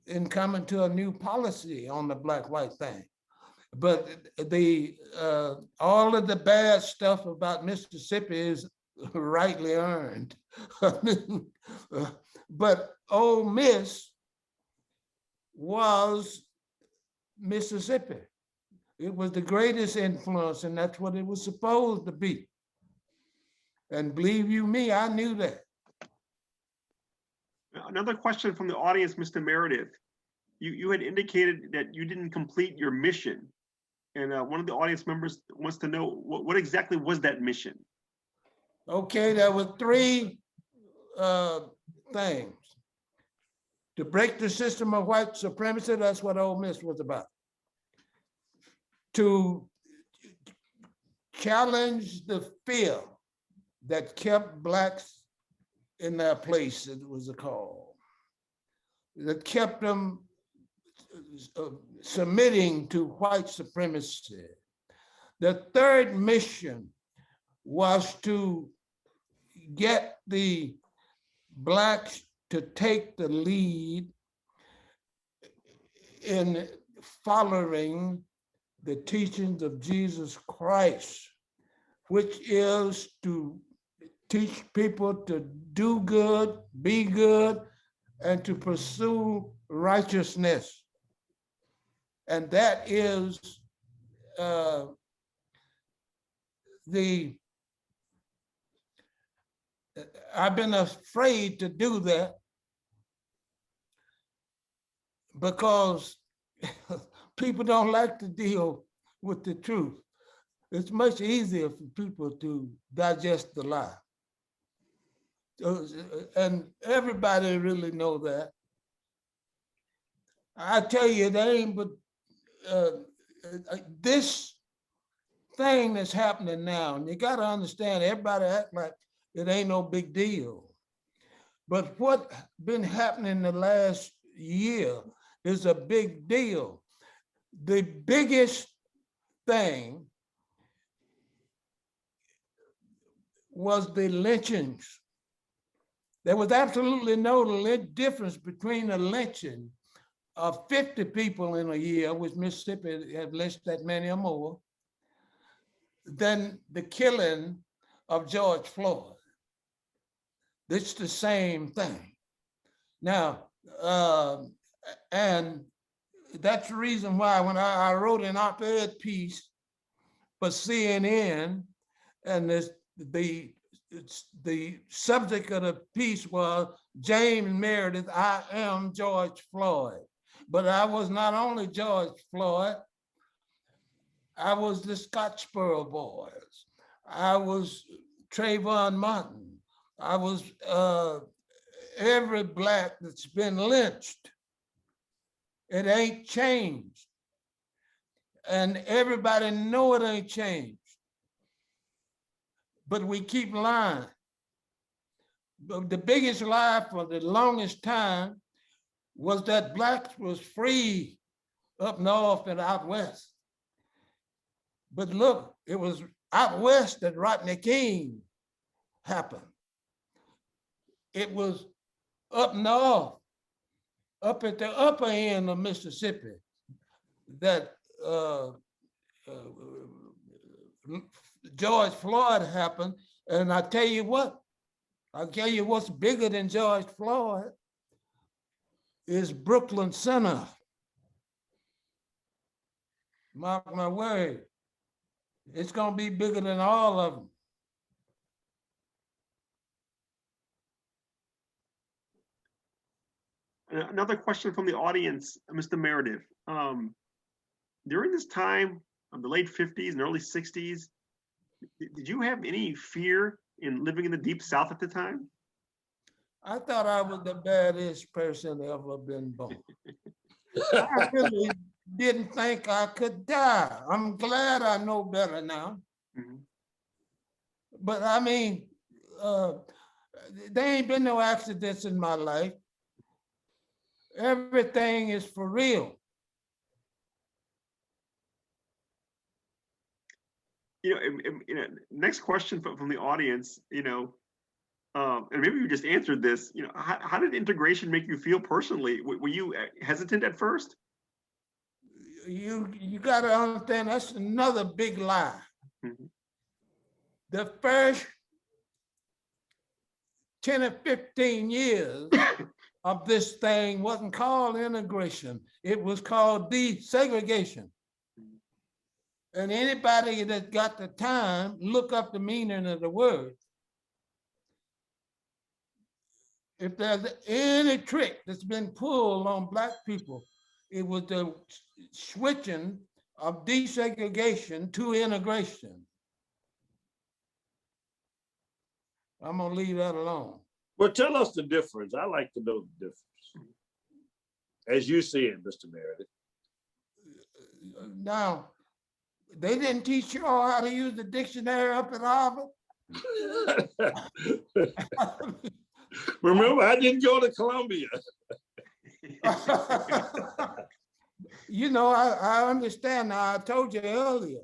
in coming to a new policy on the black-white thing. But all of the bad stuff about Mississippi is rightly earned. But Ole Miss was Mississippi. It was the greatest influence, and that's what it was supposed to be. And believe you me, I knew that. Another question from the audience, Mr. Meredith. You had indicated that you didn't complete your mission. And one of the audience members wants to know what exactly was that mission? Okay, there were three things. To break the system of white supremacy, that's what Ole Miss was about. To challenge the fear that kept blacks in their place, it was called, that kept them submitting to white supremacy. The third mission was to get the blacks to take the lead in following the teachings of Jesus Christ, which is to teach people to do good, be good, and to pursue righteousness. And that is I've been afraid to do that because people don't like to deal with the truth. It's much easier for people to digest the lie. And everybody really know that. I tell you, there ain't but this thing that's happening now, and you gotta understand, everybody act like it ain't no big deal. But what been happening the last year is a big deal. The biggest thing was the lynchings. There was absolutely no difference between a lynching of 50 people in a year, which Mississippi had lynched that many or more, than the killing of George Floyd. It's the same thing. Now, and that's the reason why when I wrote an op-ed piece for CNN, and the subject of the piece was James Meredith, I am George Floyd. But I was not only George Floyd, I was the Scottsboro Boys. I was Trayvon Martin. I was every Black that's been lynched. It ain't changed. And everybody know it ain't changed. But we keep lying. But the biggest lie for the longest time was that Blacks was free up north and out west. But look, it was out west that Rodney King happened. It was up north, up at the upper end of Mississippi, that George Floyd happened. And I'll tell you what's bigger than George Floyd is Brooklyn Center. Mark my word, it's gonna be bigger than all of them. Another question from the audience, Mr. Meredith. During this time of the late 50s and early 60s, did you have any fear in living in the Deep South at the time? I thought I was the baddest person ever been born. I really didn't think I could die. I'm glad I know better now. Mm-hmm. But I mean, there ain't been no accidents in my life. Everything is for real. Next question from the audience, and maybe you just answered this, how did integration make you feel personally? Were you hesitant at first? You got to understand, that's another big lie. Mm-hmm. The first 10 or 15 years of this thing wasn't called integration. It was called desegregation. And anybody that got the time, look up the meaning of the word. If there's any trick that's been pulled on Black people, it was the switching of desegregation to integration. I'm gonna leave that alone. Well, tell us the difference. I like to know the difference. As you see it, Mr. Meredith. Now, they didn't teach you all how to use the dictionary up at Harvard. Remember, I didn't go to Columbia. I understand now. I told you earlier,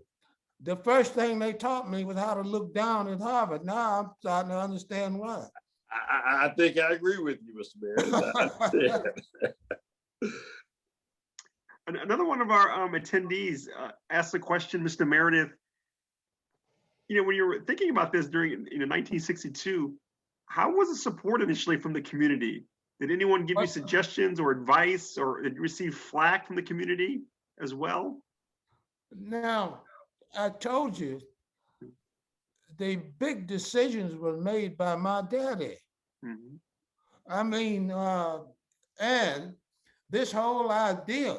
the first thing they taught me was how to look down at Harvard. Now I'm starting to understand why. I think I agree with you, Mr. Meredith. Another one of our attendees asked the question, Mr. Meredith, when you were thinking about this during 1962, how was the support initially from the community? Did anyone give you suggestions or advice, or did you receive flack from the community as well? Now, I told you, the big decisions were made by my daddy. Mm-hmm. I mean, and this whole idea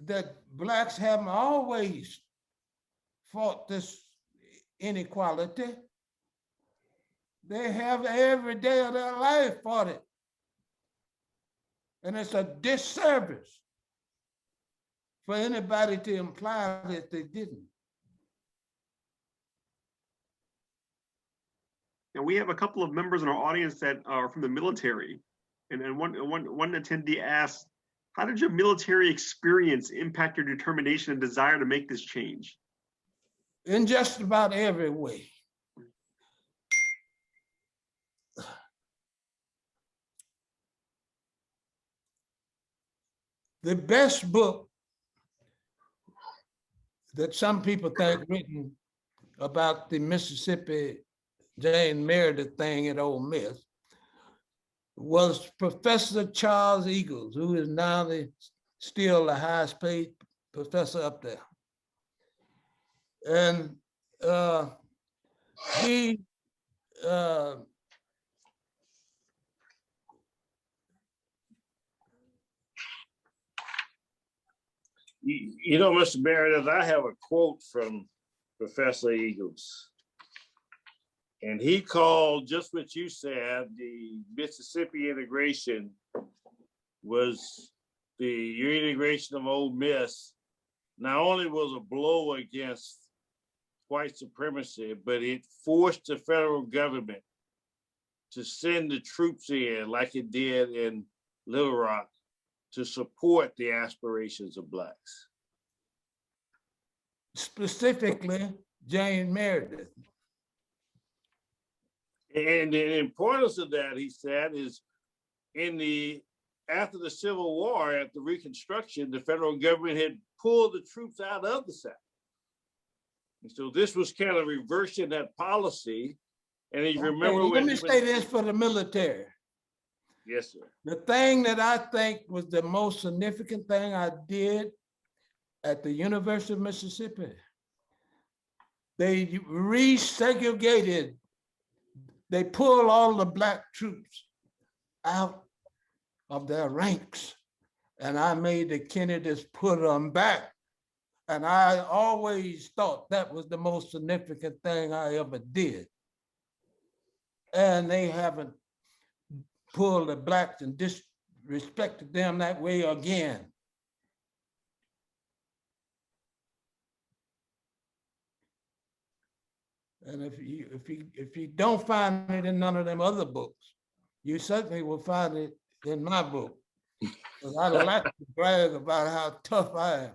that Blacks haven't always fought this inequality. They have every day of their life fought it. And it's a disservice for anybody to imply that they didn't. And we have a couple of members in our audience that are from the military. And one attendee asked, How did your military experience impact your determination and desire to make this change? In just about every way. The best book that some people think written about the Mississippi James Meredith thing at Ole Miss was Professor Charles Eagles, who is now still the highest paid professor up there. And he You know, Mr. Meredith, I have a quote from Professor Eagles. And he called just what you said, the Mississippi integration was the integration of Ole Miss. Not only was a blow against white supremacy, but it forced the federal government to send the troops in like it did in Little Rock to support the aspirations of Blacks. specifically James Meredith. And the importance of that, he said, is after the Civil War, after Reconstruction, the federal government had pulled the troops out of the South. And so this was kind of reversing that policy. And if you remember, Okay, let me say this for the military. Yes, sir. The thing that I think was the most significant thing I did at the University of Mississippi, they resegregated, they pulled all the Black troops out of their ranks. And I made the Kennedys put them back. And I always thought that was the most significant thing I ever did. And they haven't pulled the Blacks and disrespected them that way again. And if you don't find it in none of them other books, you certainly will find it in my book. Because I like to brag about how tough I am.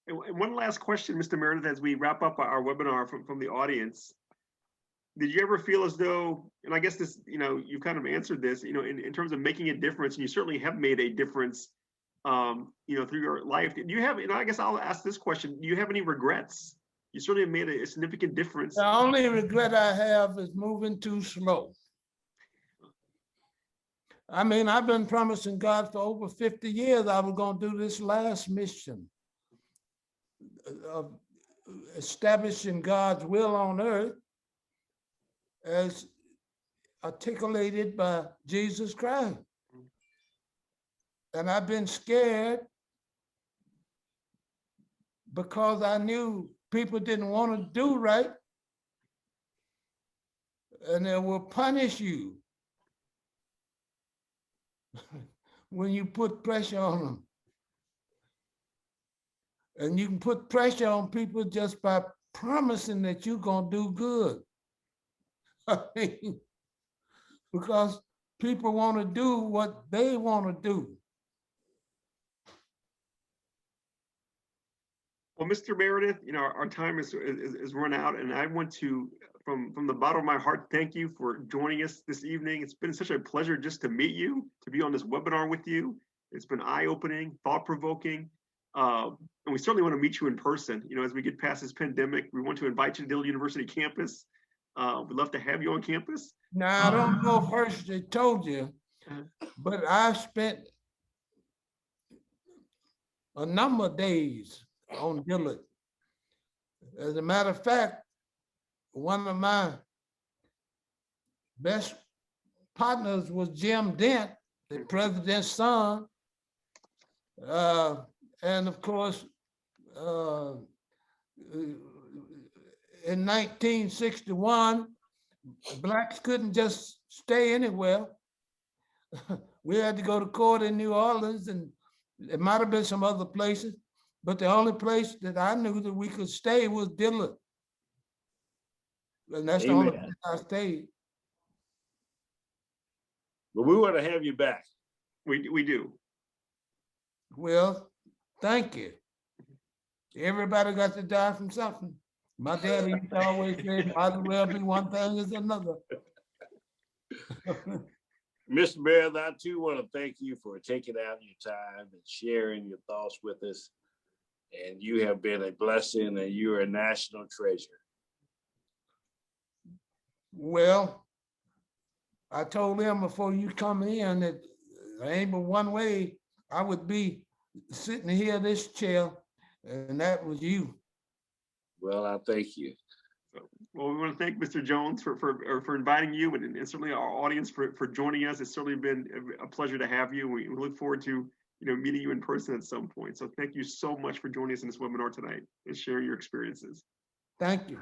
And one last question, Mr. Meredith, as we wrap up our webinar from the audience. Did you ever feel as though, and I guess this, you've kind of answered this, in terms of making a difference, and you certainly have made a difference, through your life. Do you have, I guess I'll ask this question, do you have any regrets? You certainly have made a significant difference. The only regret I have is moving too slow. I mean, I've been promising God for over 50 years I was going to do this last mission of establishing God's will on earth as articulated by Jesus Christ. And I've been scared because I knew people didn't want to do right and they will punish you when you put pressure on them. And you can put pressure on people just by promising that you're going to do good. I mean, because people want to do what they want to do. Well, Mr. Meredith, our time is run out, and I want to, from the bottom of my heart, thank you for joining us this evening. It's been such a pleasure just to meet you, to be on this webinar with you. It's been eye-opening, thought-provoking, and we certainly want to meet you in person. As we get past this pandemic, we want to invite you to Dillard University campus. We'd love to have you on campus. Now, I don't know if Hersy told you, but I spent a number of days on Dillard. As a matter of fact, one of my best partners was Jim Dent, the president's son. And of course, in 1961, Blacks couldn't just stay anywhere. We had to go to court in New Orleans, and it might have been some other places, but the only place that I knew that we could stay was Dillard. And that's the only place I stayed. But we want to have you back. We do. Well, thank you. Everybody got to die from something. My daddy used to always say, might as well be one thing as another. Mr. Meredith, I too want to thank you for taking out your time and sharing your thoughts with us. And you have been a blessing, and you are a national treasure. Well, I told him before you come in that there ain't but one way I would be sitting here in this chair, and that was you. Well, I thank you. Well, we want to thank Mr. Jones for inviting you, and certainly our audience for joining us. It's certainly been a pleasure to have you. We look forward to meeting you in person at some point. So thank you so much for joining us in this webinar tonight and sharing your experiences. Thank you.